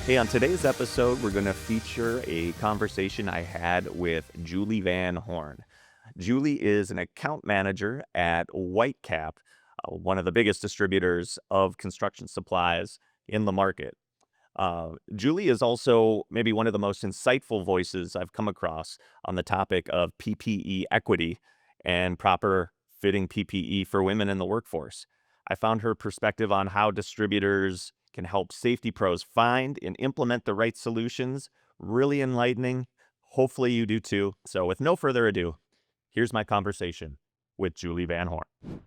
Hey, on today's episode, we're going to feature a conversation I had with Julie Van Horn. Julie is an account manager at Whitecap, one of the biggest distributors of construction supplies in the market. Julie is also maybe one of the most insightful voices I've come across on the topic of PPE equity and proper fitting PPE for women in the workforce. I found her perspective on how distributors can help safety pros find and implement the right solutions really enlightening. Hopefully you do too. So with no further ado, here's my conversation with Julie Van Horn.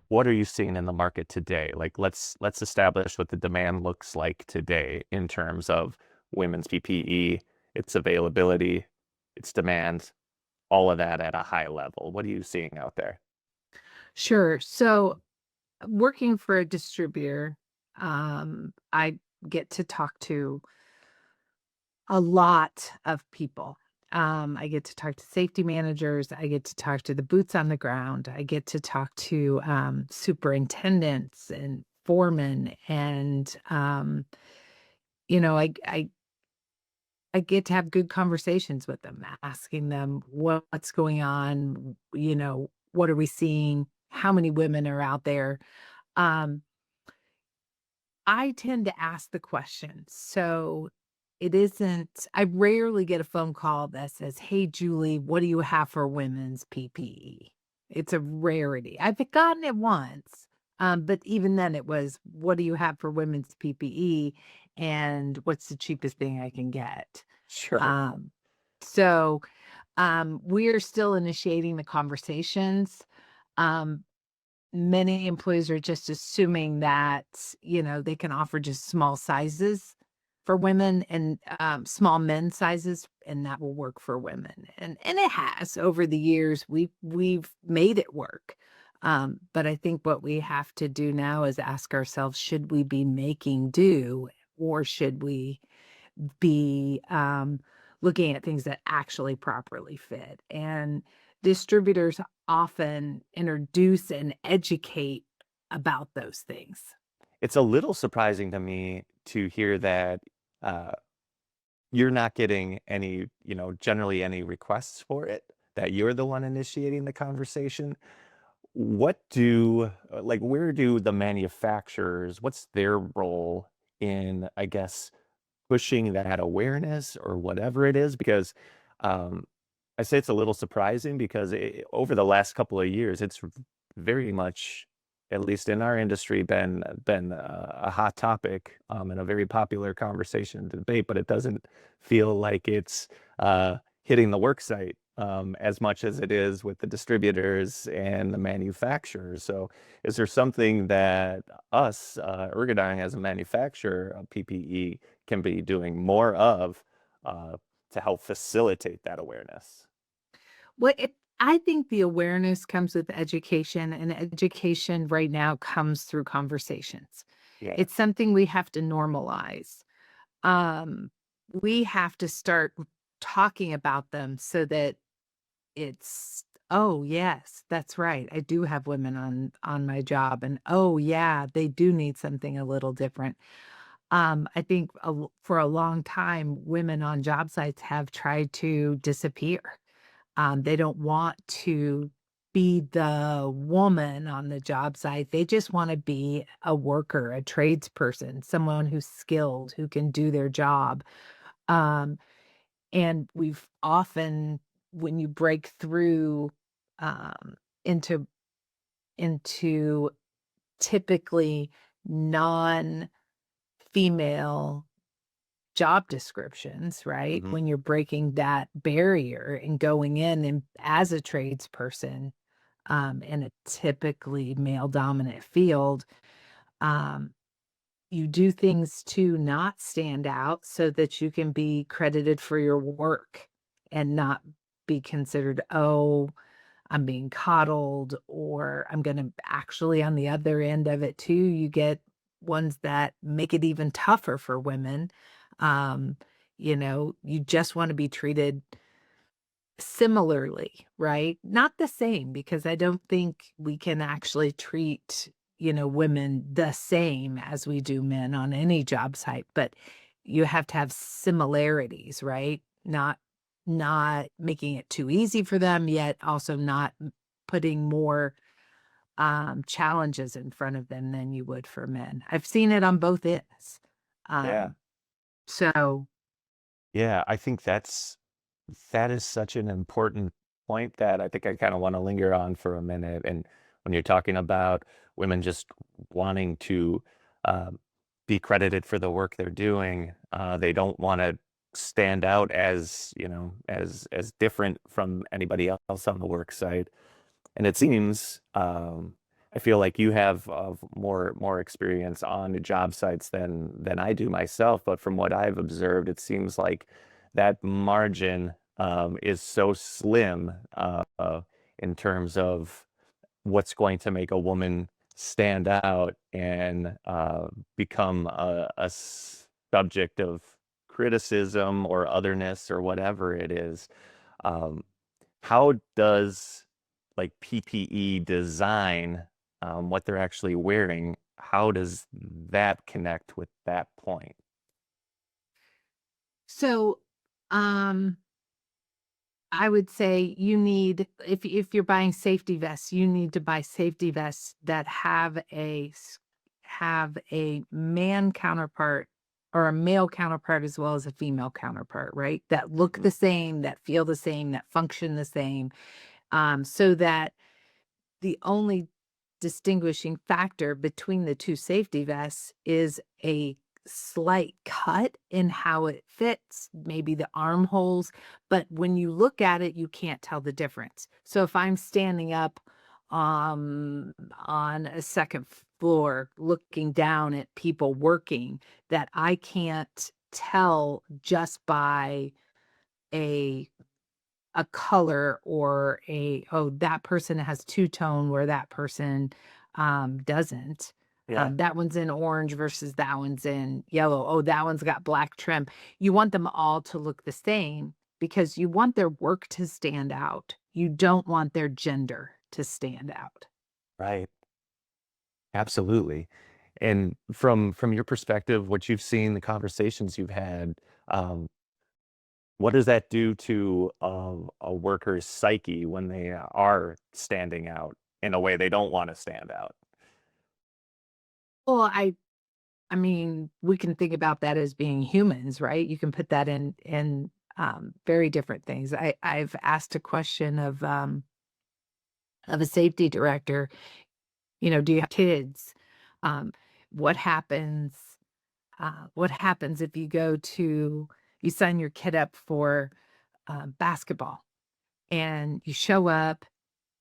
What are you seeing in the market today? Like let's establish what the demand looks like today in terms of women's PPE, its availability, its demand, all of that at a high level. What are you seeing out there? Sure. So working for a distributor, I get to talk to a lot of people. I get to talk to safety managers. I get to talk to the boots on the ground. I get to talk to superintendents and foremen, and I get to have good conversations with them, asking them what's going on. What are we seeing? How many women are out there? Um, I tend to ask the question. So I rarely get a phone call that says, "Hey, Julie, what do you have for women's PPE?" It's a rarity. I've gotten it once. But even then it was, "What do you have for women's PPE? And what's the cheapest thing I can get?" Sure. Um, so we're still initiating the conversations. Um, Many employees are just assuming that, they can offer just small sizes for women and, small men's sizes, and that will work for women. And it has over the years. We've made it work. But I think what we have to do now is ask ourselves, should we be making do, or should we be, looking at things that actually properly fit? And distributors often introduce and educate about those things. It's a little surprising to me to hear that uh, you're not getting any, generally any requests for it, that you're the one initiating the conversation. Where do the manufacturers, what's their role in, I guess, pushing that awareness or whatever it is? Because um, I say it's a little surprising because over the last couple of years, it's very much, at least in our industry, been a hot topic and a very popular conversation and debate. But it doesn't feel like it's hitting the work site as much as it is with the distributors and the manufacturers. So, is there something that us, Ergodyne, as a manufacturer of PPE, can be doing more of uh, to help facilitate that awareness? I think the awareness comes with education, and education right now comes through conversations. Yeah. It's something we have to normalize. Um, we have to start talking about them so that it's, "Oh, yes, that's right. I do have women on my job, and, oh, yeah, they do need something a little different." I think for a long time, women on job sites have tried to disappear. They don't want to be the woman on the job site. They just wanna be a worker, a tradesperson, someone who's skilled, who can do their job. Um, and we've often, when you break through, um, into into typically non-female job descriptions, right? Hmm. When you're breaking that barrier and going in and as a tradesperson, in a typically male dominant field, um, you do things to not stand out so that you can be credited for your work and not be considered, "Oh, I'm being coddled," or I'm gonna actually, on the other end of it too, you get ones that make it even tougher for women. Um, you just wanna be treated similarly, right? Not the same, because I don't think we can actually treat, women the same as we do men on any job site, but you have to have similarities, right? Not making it too easy for them, yet also not putting more challenges in front of them than you would for men. I've seen it on both ends. Yeah. Um, so Yeah, I think that is such an important point that I think I kind of want to linger on for a minute. And when you're talking about women just wanting to uh, be credited for the work they're doing, they don't want to stand out as, as different from anybody else on the work site. And it seems, I feel like you have more experience on job sites than I do myself. But from what I've observed, it seems like that margin is so slim in terms of what's going to make a woman stand out and become a subject of criticism or otherness or whatever it is. Um, how does like PPE design, what they're actually wearing, how does that connect with that point? so um I would say you need, if you're buying safety vests, you need to buy safety vests that have a man counterpart or a male counterpart as well as a female counterpart, right? That look Mhm. the same, that feel the same, that function the same, so that the only distinguishing factor between the two safety vests is a slight cut in how it fits, maybe the armholes, but when you look at it, you can't tell the difference. So if I'm standing up on a second floor looking down at people working, that I can't tell just by a color or oh, that person has two-tone where that person, doesn't. Yeah, That one's in orange versus that one's in yellow. Oh, that one's got black trim. You want them all to look the same because you want their work to stand out. You don't want their gender to stand out. right. Absolutely. And from your perspective, what you've seen, the conversations you've had, um, what does that do to a worker's psyche when they are standing out in a way they don't want to stand out? Well, I mean, we can think about that as being humans, right? You can put that in very different things. I've asked a question of a safety director, do you have kids? Um, what happens? What happens if you sign your kid up for basketball and you show up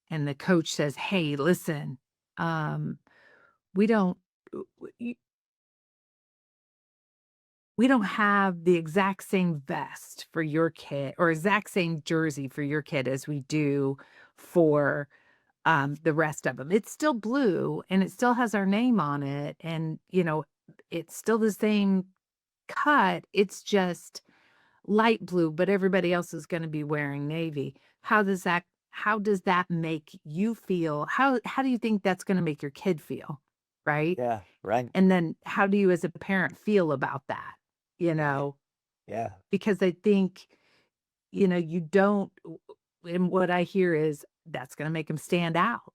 and the coach says, "Hey, listen, um, we don't we don't have the exact same vest for your kid or exact same jersey for your kid as we do for the rest of them. It's still blue and it still has our name on it and, it's still the same cut. It's just light blue, but everybody else is gonna be wearing navy. How does that make you feel? How do you think that's gonna make your kid feel, right? Yeah, right. And then how do you as a parent feel about that, you Right. know? Yeah. Because I think, you don't and what I hear is that's gonna make make them stand out.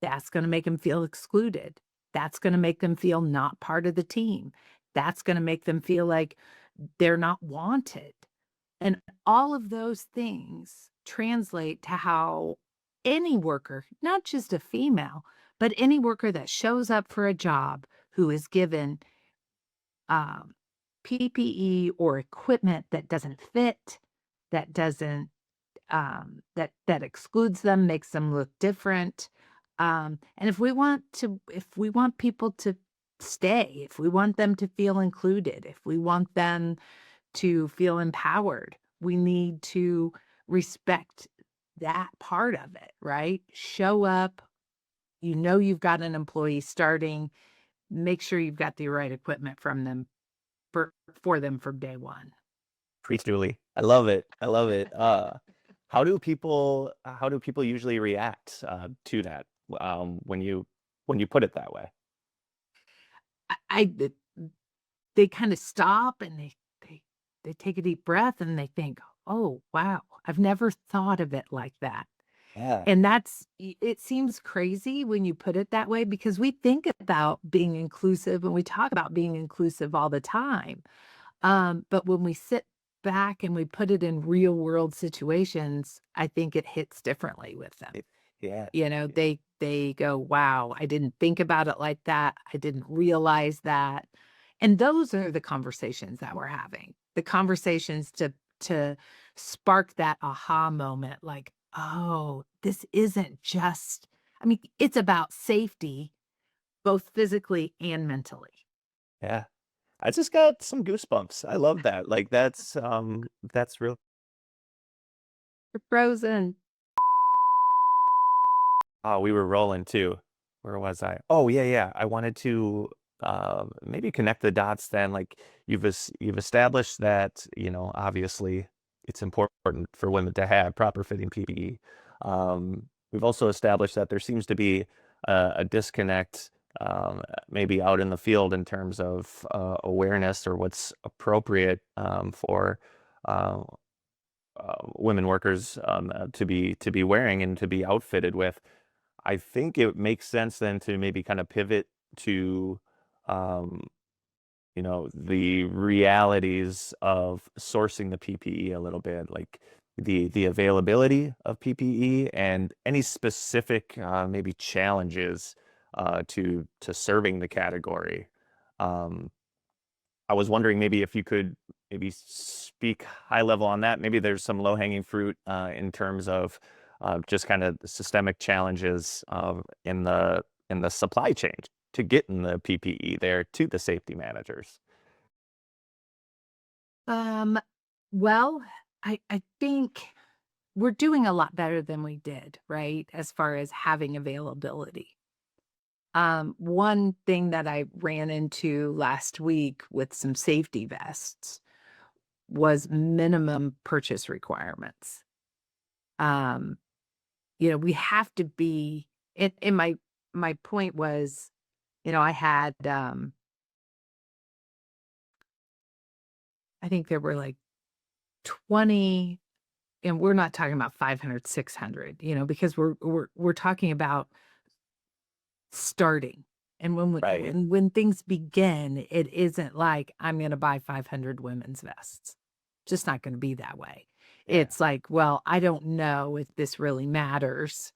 That's gonna make them feel excluded. That's gonna make them feel not part of the team. That's gonna make them feel like they're not wanted. And all of those things translate to how any worker, not just a female, but any worker that shows up for a job who is given um, PPE or equipment that doesn't fit, that doesn't that excludes them, makes them look different. And if we want people to stay, if we want them to feel included, if we want them to feel empowered, we need to respect that part of it, right? Show up. You've got an employee starting. Make sure you've got the right equipment from them for them from day one. Preach, Julie. I love it. I love it. How do people usually react to that when you put it that way? I they kind of stop and they they take a deep breath and they think, "Oh, wow, I've never thought of it like that." Yeah. And it seems crazy when you put it that way because we think about being inclusive and we talk about being inclusive all the time. But when we sit back and we put it in real world situations, I think it hits differently with them. It yeah. You know, they go, "Wow, I didn't think about it like that. I didn't realize that." And those are the conversations that we're having. The conversations to spark that aha moment like, "Oh, this isn't just." I mean, it's about safety both physically and mentally. Yeah. I just got some goosebumps. I love that. Like, that's real. You're frozen. Oh, we were rolling too. Where was I? Oh, yeah, yeah. I wanted to maybe connect the dots then. Like you've established that, obviously it's important for women to have proper fitting PPE. We've also established that there seems to be a disconnect maybe out in the field in terms of awareness or what's appropriate for uh, women workers to be wearing and to be outfitted with. I think it makes sense then to maybe kind of pivot to, um, the realities of sourcing the PPE a little bit, like the availability of PPE and any specific maybe challenges to serving the category. Um, I was wondering maybe if you could maybe speak high level on that. Maybe there's some low hanging fruit in terms of just kind of the systemic challenges in the supply chain to getting the PPE there to the safety managers. Um, well, I think we're doing a lot better than we did, right? As far as having availability. One thing that I ran into last week with some safety vests was minimum purchase requirements. Um, we have to be and my point was, I had I think there were like 20, and we're not talking about 500, 600, because we're talking about starting. And Right. when things begin, it isn't like I'm going to buy 500 women's vests. Just not going to be that way. Yeah. It's like, well, I don't know if this really matters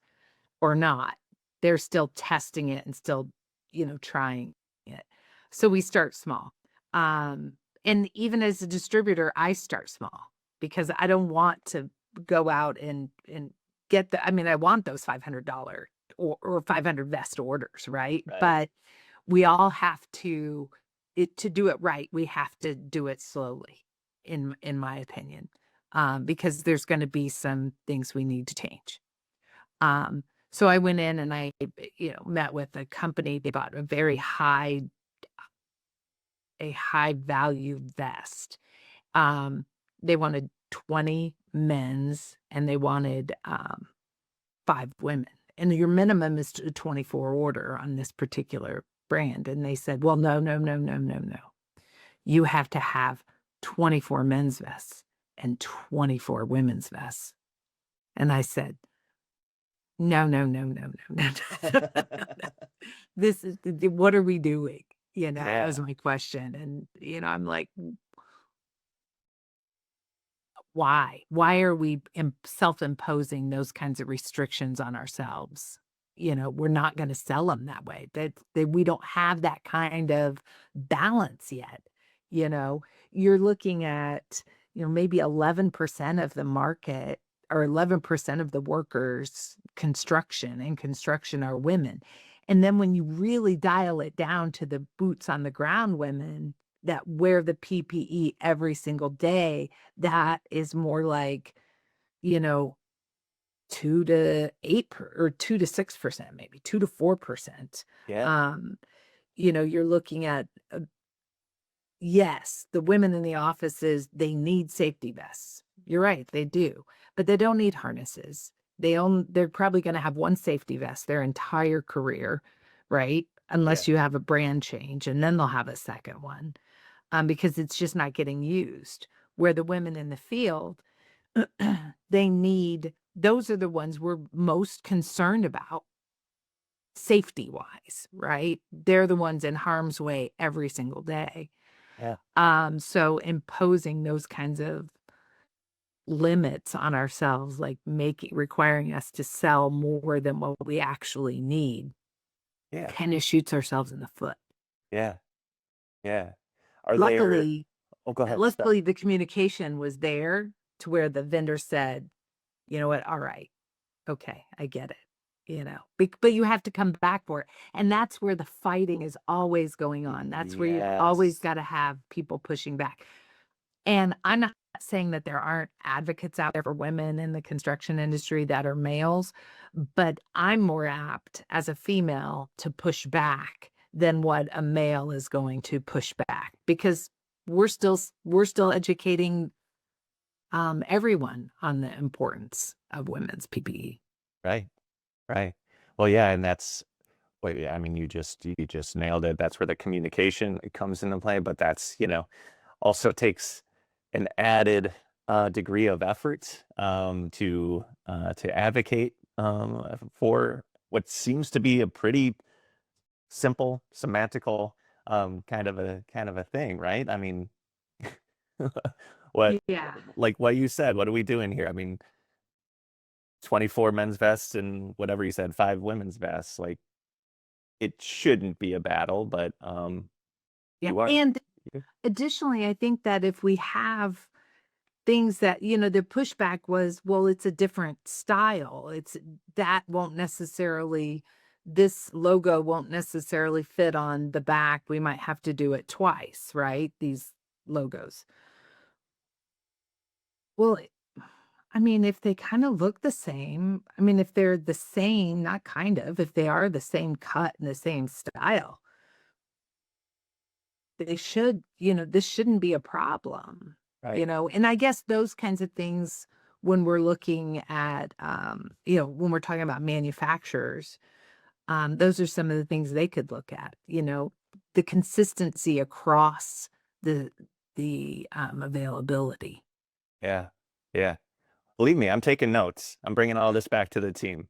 or not. They're still testing it and still, trying it. So we start small. Um, and even as a distributor, I start small because I don't want to go out and get I mean, I want those $500 or 500 vest orders, right? Right. But we all have to do it right, we have to do it slowly, in my opinion, because there's going to be some things we need to change. So I went in and I, met with a company. They bought a high value vest. Um, they wanted 20 men's and they wanted 5 women. And your minimum is a 24 order on this particular brand. And they said, well, no, no, no, no, no, no. You have to have 24 men's vests and 24 women's vests. And I said, no, no, no, no, no, no. This is what are we doing? That was Yeah. my question. And, I'm like, why? Why are we self-imposing those kinds of restrictions on ourselves? We're not going to sell them that way. That we don't have that kind of balance yet. You know, you're looking at, maybe 11% of the market or 11% of the workers construction are women. And then when you really dial it down to the boots on the ground women that wear the PPE every single day, that is more like, you know, 2 to 8 or 2 to 6%, maybe 2 to 4%. Yeah. Um, you're looking at, yes, the women in the offices, they need safety vests. You're right, they do, but they don't need harnesses. They're probably gonna have 1 safety vest their entire career, right? Yeah. Unless you have a brand change, and then they'll have a second one, because it's just not getting used. where the women in the field, those are the ones we're most concerned about safety wise, right? They're the ones in harm's way every single day. Yeah. So imposing those kinds of limits on ourselves, like requiring us to sell more than what we actually need, Yeah. kind of shoots ourselves in the foot. Yeah. Yeah. Are there Luckily, Oh, go ahead. Sorry. luckily the communication was there to where the vendor said, you know what, all right, okay, I get it. But you have to come back for it. And that's where the fighting is always going on. That's where you've always Yes. got to have people pushing back. And I'm not saying that there aren't advocates out there for women in the construction industry that are males, but I'm more apt as a female to push back than what a male is going to push back, because we're still educating everyone on the importance of women's PPE. Right. Right. Well, yeah, and that's wait, yeah, I mean, you just nailed it. That's where the communication comes into play, but that's, also takes an added degree of effort to advocate for what seems to be a pretty simple semantical kind of a thing, right? I mean, what Yeah. like what you said, what are we doing here? I mean, 24 men's vests and whatever you said, 5 women's vests. Like it shouldn't be a battle, but Yeah. you are. And additionally, I think that if we have things that, the pushback was, well, it's a different style. This logo won't necessarily fit on the back. We might have to do it twice, right? These logos. Well, I mean, if they kind of look the same, I mean, if they're the same, not kind of, if they are the same cut and the same style, they should, this shouldn't be a problem, Right. and I guess those kinds of things when we're looking at, when we're talking about manufacturers, those are some of the things they could look at, the consistency across the availability. Yeah. Yeah. Believe me, I'm taking notes. I'm bringing all this back to the team.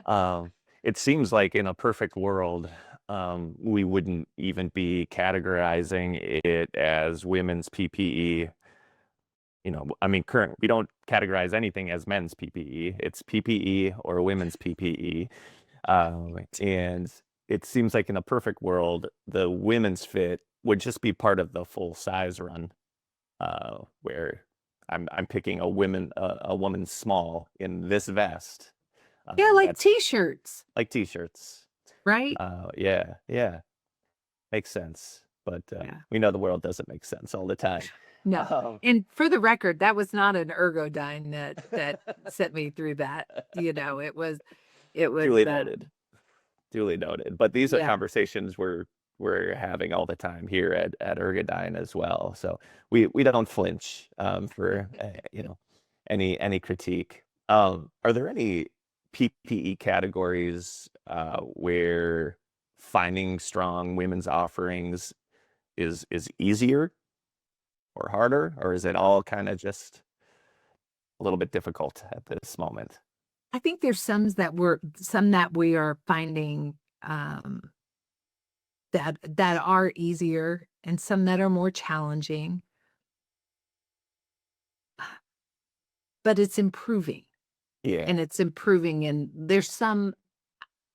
Um, it seems like in a perfect world, we wouldn't even be categorizing it as women's PPE. I mean, we don't categorize anything as men's PPE. It's PPE or women's PPE. And it seems like in a perfect world, the women's fit would just be part of the full size run, where I'm picking a woman small in this vest. Yeah, like That's t-shirts, like t-shirts. right? Yeah, yeah, makes sense. But Yeah. we know the world doesn't make sense all the time. No. Um, And for the record, that was not an Ergodyne that sent me through that. It was duly noted. Duly noted. But these are yeah. conversations we're having all the time here at Ergodyne as well. So we don't flinch for any critique. Are there any PPE categories where finding strong women's offerings is easier or harder, or is it all kind of just a little bit difficult at this moment? I think there's some that we are finding that are easier and some that are more challenging, but it's improving. Yeah, And it's improving, and there's some,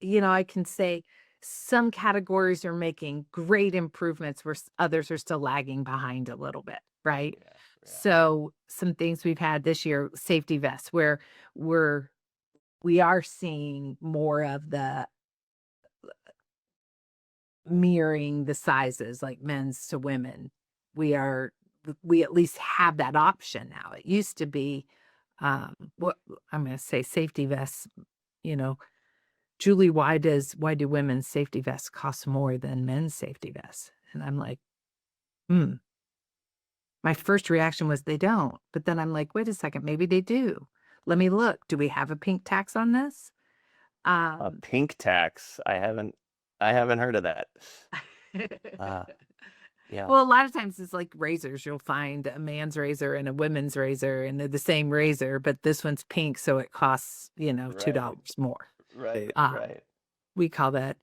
I can say some categories are making great improvements where others are still lagging behind a little bit, right? yeah, yeah, So some things we've had this year, safety vests, where we're we are seeing more of the mirroring the sizes, like men's to women. We at least have that option now. It used to be, what I'm going to say, safety vests, you know, Julie, why do women's safety vests cost more than men's safety vests? And I'm like, hmm. My first reaction was they don't. But then I'm like, wait a second, maybe they do. Let me look. Do we have a pink tax on this? a Um, pink tax. I haven't heard of that. Uh, Yeah. Well, a lot of times it's like razors. You'll find a man's razor and a women's razor, and they're the same razor, but this one's pink, so it costs, Right. $2 more. Right. Um, Right. we call that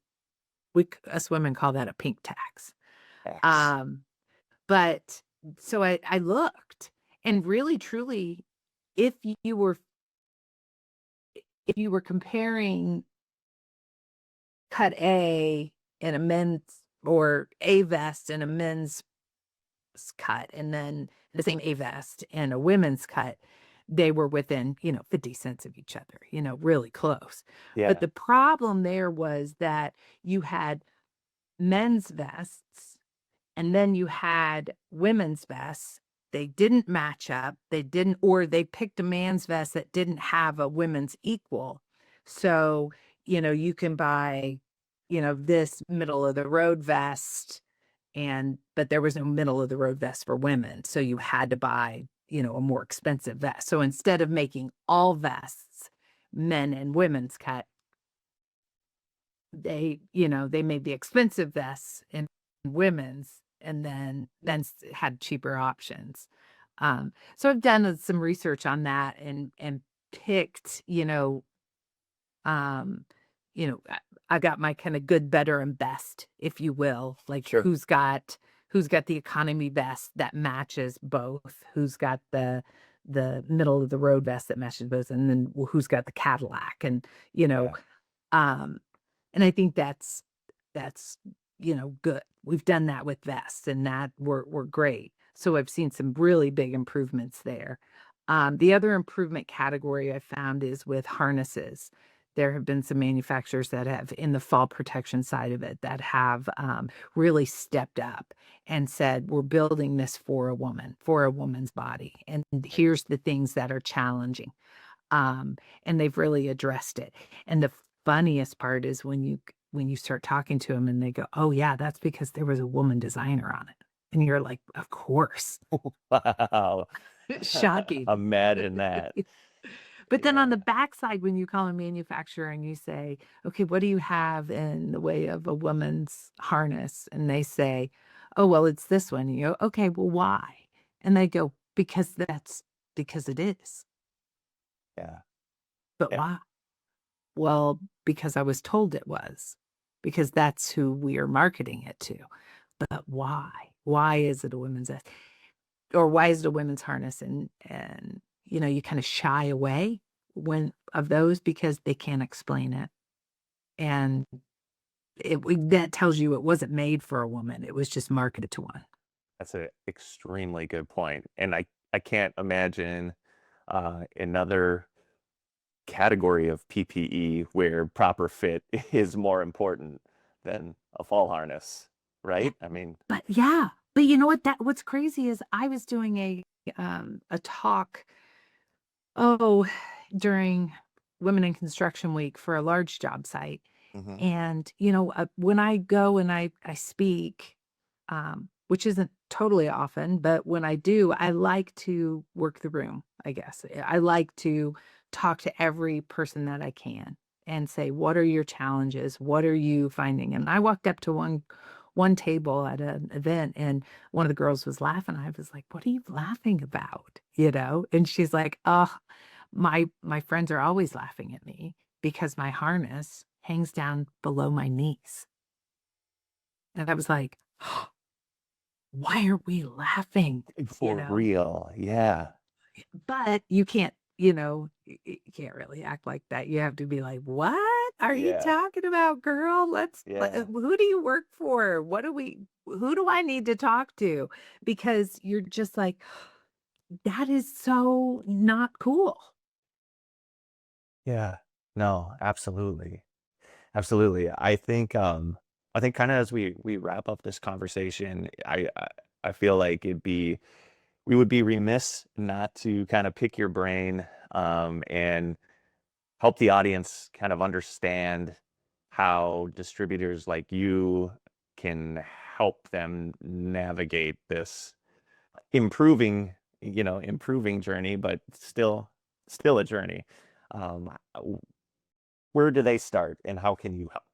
us women call that a pink tax. X. Um, but so I looked, and really truly, if you were if you were comparing cut A in a men's, or a vest in a men's cut, and then the same A vest in a women's cut, they were within, 50 cents of each other, really close. But Yeah. the problem there was that you had men's vests, and then you had women's vests. They didn't match up. They didn't, or they picked a man's vest that didn't have a women's equal. So, you can buy, this middle of the road vest, but there was no middle of the road vest for women. So you had to buy, a more expensive vest. So instead of making all vests men and women's cut, they made the expensive vests in women's, and then had cheaper options. So I've done some research on that, and picked, um, I got my kind of good, better, and best, if you will, like Sure. who's got the economy vest that matches both, who's got the middle of the road vest that matches both, and then who's got the Cadillac, and Yeah. um and I think that's good. We've done that with vests, and that we're great. So I've seen some really big improvements there. The other improvement category I found is with harnesses. There have been some manufacturers that have, in the fall protection side of it, that have really stepped up and said, we're building this for a woman, for a woman's body. And here's the things that are challenging. Um, and they've really addressed it. And the funniest part is when you start talking to them, and they go, "Oh yeah, that's because there was a woman designer on it." And you're like, "Of course." Wow. Shocking. Imagine that. But then on Yeah. the backside, when you call a manufacturer and you say, "Okay, what do you have in the way of a woman's harness?" And they say, "Oh, well, it's this one." And you go, "Okay, well, why?" And they go, because it is." Yeah. But Yeah. why? Well, because I was told it was, because that's who we are marketing it to. But why? Why is it a women's or why is it a women's harness? And you kind of shy away when of those, because they can't explain it. And that tells you it wasn't made for a woman. It was just marketed to one. That's an extremely good point. And I can't imagine another category of PPE where proper fit is more important than a fall harness, Yeah. right? I mean, But yeah, but you know what? What's crazy is I was doing a talk, oh, during Women in Construction Week for a large job site. mhm, And, when I go and I speak, which isn't totally often, but when I do, I like to work the room, I guess. I like to talk to every person that I can and say, what are your challenges? What are you finding? And I walked up to one table at an event, and one of the girls was laughing. I was like, what are you laughing about? And she's like, oh, my friends are always laughing at me because my harness hangs down below my knees. And I was like, why are we laughing? You for know, real. Yeah. but you can't really act like that. You have to be like, what are you Yeah. talking about, girl? Yeah. Who do you work for? Who do I need to talk to? Because you're just like, that is so not cool. Yeah. No, absolutely. Absolutely. I think kind of as we wrap up this conversation, I feel like we would be remiss not to kind of pick your brain and help the audience kind of understand how distributors like you can help them navigate this improving journey, but still a journey. Um, where do they start and how can you help?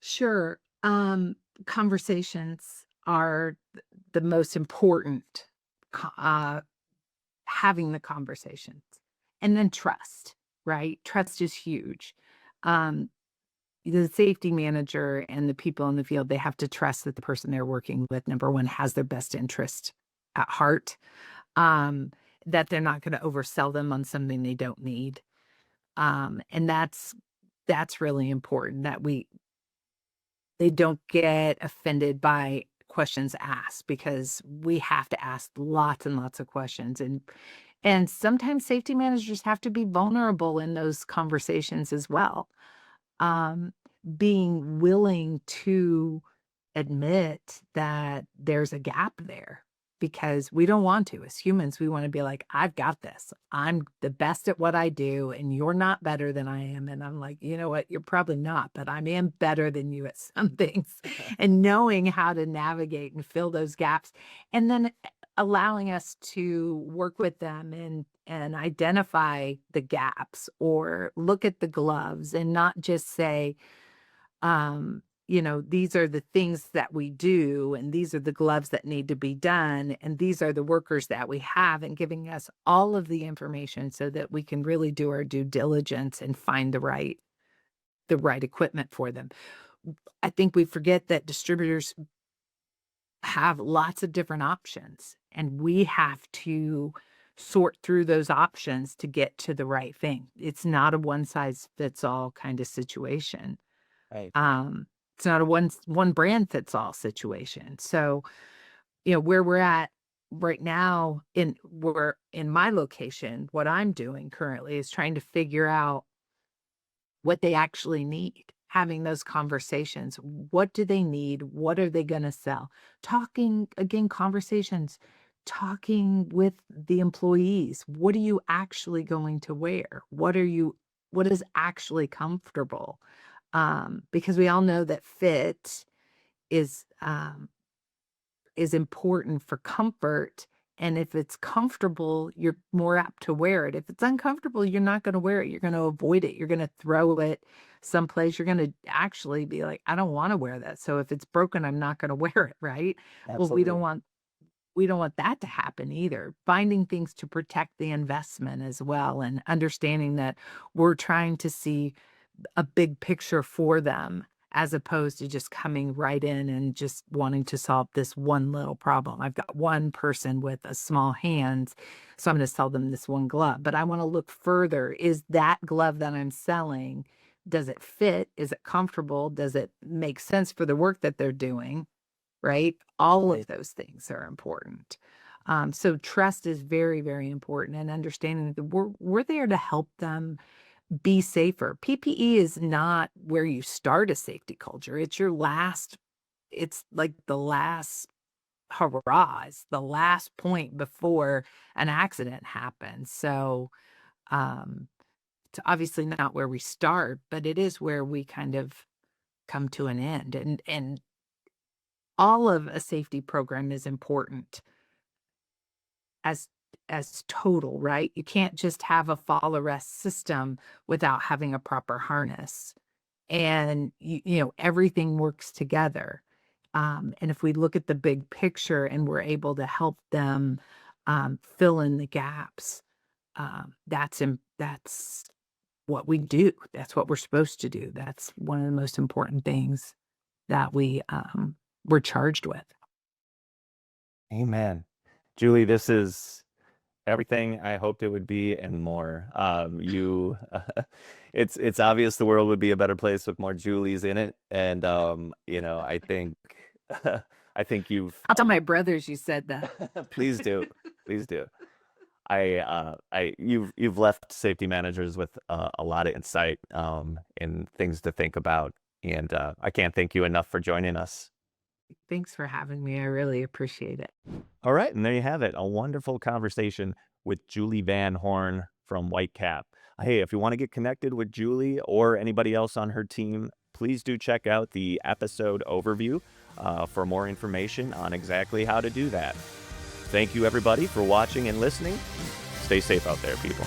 Sure. Conversations. are the most important, having the conversations. And then trust, right? Trust is huge. Um, the safety manager and the people in the field, they have to trust that the person they're working with, number one, has their best interest at heart, um, that they're not going to oversell them on something they don't need. And that's really important that they don't get offended by questions asked, because we have to ask lots and lots of questions, and sometimes safety managers have to be vulnerable in those conversations as well. Um, Being willing to admit that there's a gap there, because we don't want to. As humans, we want to be like, I've got this. I'm the best at what I do, and you're not better than I am. And I'm like, you know what? You're probably not, but I am better than you at some things. And knowing how to navigate and fill those gaps, and then allowing us to work with them and identify the gaps, or look at the gloves and not just say, these are the things that we do, and these are the gloves that need to be done, and these are the workers that we have, and giving us all of the information so that we can really do our due diligence and find the right equipment for them. I think we forget that distributors have lots of different options, and we have to sort through those options to get to the right thing. It's not a one size fits all kind of situation. Right. Um, it's not a one brand fits all situation. So, where we're at right now, we're in my location, what I'm doing currently is trying to figure out what they actually need, having those conversations. What do they need? What are they going to sell? Talking again, conversations, talking with the employees. What are you actually going to wear? What is actually comfortable? Because we all know that fit is, is important for comfort. And if it's comfortable, you're more apt to wear it. If it's uncomfortable, you're not going to wear it. You're going to avoid it. You're going to throw it someplace. You're going to actually be like, I don't want to wear that. So if it's broken, I'm not going to wear it. Right. Well, Absolutely. we don't want that to happen either. Finding things to protect the investment as well, and understanding that we're trying to see a big picture for them, as opposed to just coming right in and just wanting to solve this one little problem. I've got one person with a small hands, so I'm going to sell them this one glove, but I want to look further. Is that glove that I'm selling, does it fit? Is it comfortable? Does it make sense for the work that they're doing? Right? All of Right. those things are important. So trust is very, very important, and understanding that we're there to help them be safer. PPE is not where you start a safety culture. It's like the last hurrah. It's the last point before an accident happens. So, um, it's obviously not where we start, but it is where we kind of come to an end. And all of a safety program is important as total, right? You can't just have a fall arrest system without having a proper harness. And everything works together. And if we look at the big picture and we're able to help them fill in the gaps, that's what we do. That's what we're supposed to do. That's one of the most important things that we're charged with. Amen. Julie, this is everything I hoped it would be and more. It's obvious the world would be a better place with more Julies in it, and I think, I think you've. I'll tell my brothers you said that. Please do, please do. You've left safety managers with a lot of insight, and things to think about, and I can't thank you enough for joining us. Thanks for having me. I really appreciate it. All right, and there you have it, a wonderful conversation with Julie Van Horn from Whitecap. Hey, if you want to get connected with Julie or anybody else on her team, please do check out the episode overview for more information on exactly how to do that. Thank you, everybody, for watching and listening. Stay safe out there, people.